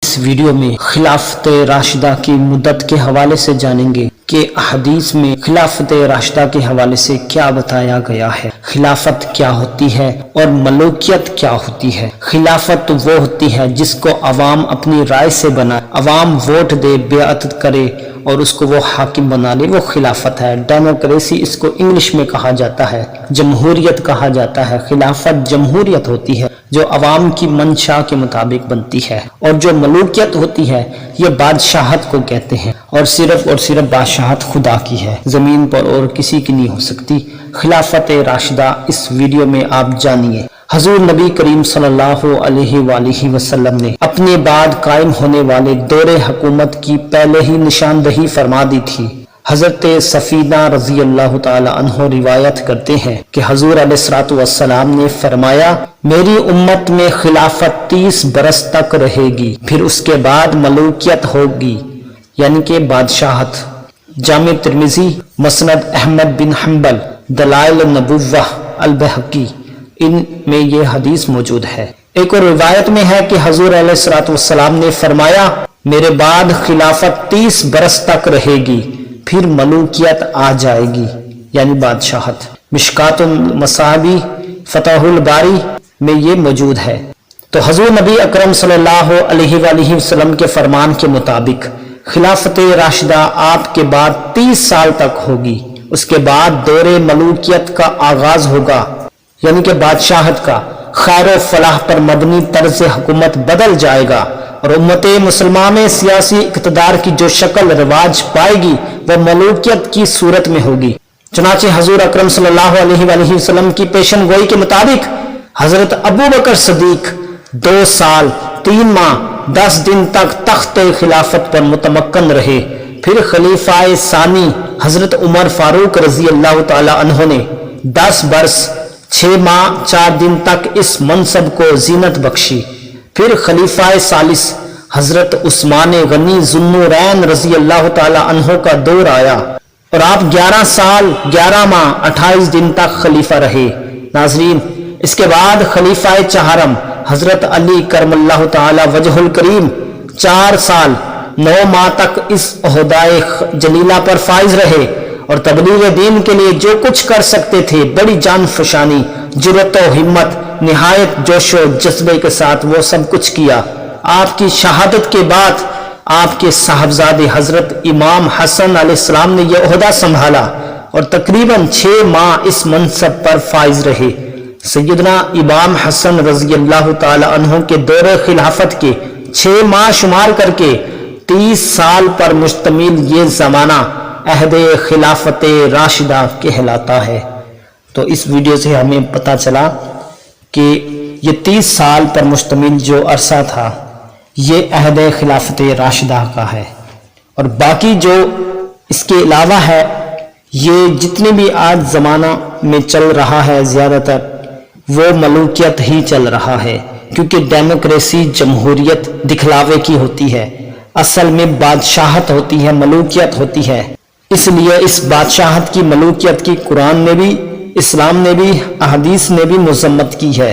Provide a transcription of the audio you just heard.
اس video میں خلافت راشدہ کی مدت کے حوالے سے جانیں گے کہ حدیث میں خلافت راشدہ کے حوالے سے کیا بتایا گیا ہے، خلافت کیا ہوتی ہے اور ملوکیت کیا ہوتی ہے۔ خلافت وہ ہوتی ہے جس کو عوام اپنی رائے سے بنائے، عوام ووٹ دے، بیعت کرے اور اس کو وہ حاکم بنا لے، وہ خلافت ہے۔ ڈیموکریسی اس کو انگلش میں کہا جاتا ہے، جمہوریت کہا جاتا ہے۔ خلافت جمہوریت ہوتی ہے جو عوام کی منشا کے مطابق بنتی ہے، اور جو ملوکیت ہوتی ہے یہ بادشاہت کو کہتے ہیں، اور صرف بادشاہت خدا کی ہے، زمین پر اور کسی کی نہیں ہو سکتی۔ خلافت راشدہ اس ویڈیو میں آپ جانیے۔ حضور نبی کریم صلی اللہ علیہ وآلہ وسلم نے اپنے بعد قائم ہونے والے دور حکومت کی پہلے ہی نشاندہی فرما دی تھی۔ حضرت سفینہ رضی اللہ تعالی عنہ روایت کرتے ہیں کہ حضور علیہ السلام نے فرمایا، میری امت میں خلافت 30 برس تک رہے گی، پھر اس کے بعد ملوکیت ہوگی، یعنی کہ بادشاہت۔ جامع ترمذی، مسند احمد بن حنبل، دلائل النبوہ البیہقی، ان میں یہ حدیث موجود ہے۔ ایک اور روایت میں ہے کہ حضور علیہ السلام نے فرمایا، میرے بعد خلافت 30 برس تک رہے گی، پھر ملوکیت آ جائے گی، یعنی بادشاہت۔ مشکات المصابیح فتح الباری میں یہ موجود ہے۔ تو حضور نبی اکرم صلی اللہ علیہ وآلہ وسلم کے فرمان کے مطابق خلافت راشدہ آپ کے بعد 30 سال تک ہوگی، اس کے بعد دور ملوکیت کا آغاز ہوگا، یعنی کہ بادشاہت کا۔ خیر و فلاح پر مبنی طرز حکومت بدل جائے گا، اور امت مسلمہ میں سیاسی اقتدار کی جو شکل رواج پائے گی وہ ملوکیت کی صورت میں ہوگی۔ چنانچہ حضور اکرم صلی اللہ علیہ وآلہ وسلم کی پیشن گوئی کے مطابق حضرت ابو بکر صدیق 2 سال 3 ماہ 10 دن تک تخت خلافت پر متمکن رہے۔ پھر خلیفہ ثانی حضرت عمر فاروق رضی اللہ تعالی عنہ نے 10 برس 6 ماہ 4 دن تک اس منصب کو زینت بخشی۔ پھر خلیفہ ثالث حضرت عثمان غنی ذو النورین رضی اللہ تعالی عنہ کا دور آیا، اور آپ 11 سال 11 ماہ 28 دن تک خلیفہ رہے۔ ناظرین، اس کے بعد خلیفہ چہارم حضرت علی کرم اللہ تعالی وجہ الکریم 4 سال 9 ماہ تک اس عہدۂ جلیلہ پر فائز رہے، اور تبلیغ دین کے لیے جو کچھ کر سکتے تھے بڑی جان فشانی، جرأت و ہمت، نہایت جوش و جذبے کے ساتھ وہ سب کچھ کیا۔ آپ کی شہادت کے بعد آپ کے صاحبزادے حضرت امام حسن علیہ السلام نے یہ عہدہ سنبھالا، اور تقریباً 6 ماہ اس منصب پر فائز رہے۔ سیدنا امام حسن رضی اللہ تعالی عنہ کے دور خلافت کے 6 ماہ شمار کر کے 30 سال پر مشتمل یہ زمانہ عہد خلافت راشدہ کہلاتا ہے۔ تو اس ویڈیو سے ہمیں پتہ چلا کہ یہ 30 سال پر مشتمل جو عرصہ تھا یہ عہد خلافت راشدہ کا ہے، اور باقی جو اس کے علاوہ ہے یہ جتنے بھی آج زمانہ میں چل رہا ہے زیادہ تر وہ ملوکیت ہی چل رہا ہے، کیونکہ ڈیموکریسی جمہوریت دکھلاوے کی ہوتی ہے، اصل میں بادشاہت ہوتی ہے، ملوکیت ہوتی ہے۔ اس لیے اس بادشاہت کی ملوکیت کی قرآن نے بھی، اسلام نے بھی، احادیث نے بھی مذمت کی ہے۔